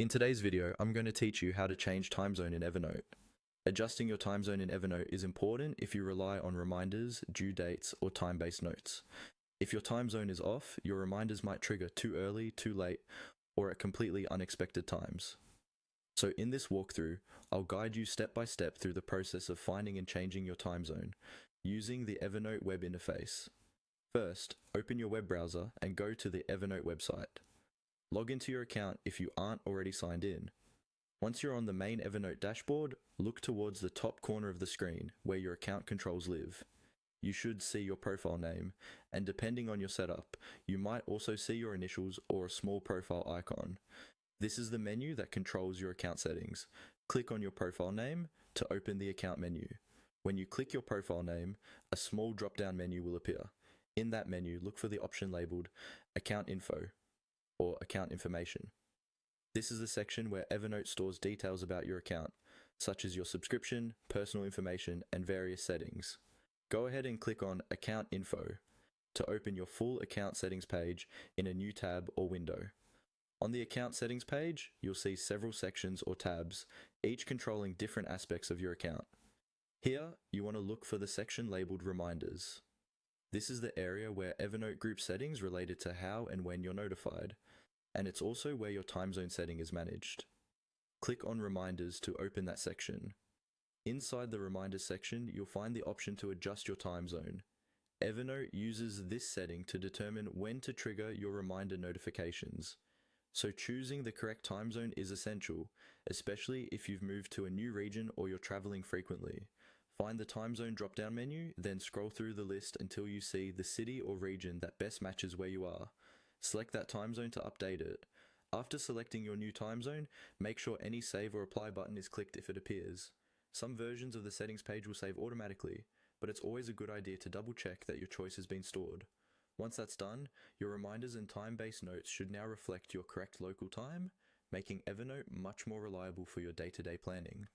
In today's video, I'm going to teach you how to change time zone in Evernote. Adjusting your time zone in Evernote is important if you rely on reminders, due dates, or time-based notes. If your time zone is off, your reminders might trigger too early, too late, or at completely unexpected times. So in this walkthrough, I'll guide you step by step through the process of finding and changing your time zone, using the Evernote web interface. First, open your web browser and go to the Evernote website. Log into your account if you aren't already signed in. Once you're on the main Evernote dashboard, look towards the top corner of the screen where your account controls live. You should see your profile name, and depending on your setup, you might also see your initials or a small profile icon. This is the menu that controls your account settings. Click on your profile name to open the account menu. When you click your profile name, a small drop-down menu will appear. In that menu, look for the option labeled Account Info or Account Information. This is the section where Evernote stores details about your account, such as your subscription, personal information, and various settings. Go ahead and click on Account Info to open your full account settings page in a new tab or window. On the account settings page, you'll see several sections or tabs, each controlling different aspects of your account. Here, you want to look for the section labeled Reminders. This is the area where Evernote groups settings related to how and when you're notified, and it's also where your time zone setting is managed. Click on Reminders to open that section. Inside the Reminders section, you'll find the option to adjust your time zone. Evernote uses this setting to determine when to trigger your reminder notifications. So choosing the correct time zone is essential, especially if you've moved to a new region or you're traveling frequently. Find the time zone drop-down menu, then scroll through the list until you see the city or region that best matches where you are. Select that time zone to update it. After selecting your new time zone, make sure any save or apply button is clicked if it appears. Some versions of the settings page will save automatically, but it's always a good idea to double check that your choice has been stored. Once that's done, your reminders and time-based notes should now reflect your correct local time, making Evernote much more reliable for your day-to-day planning.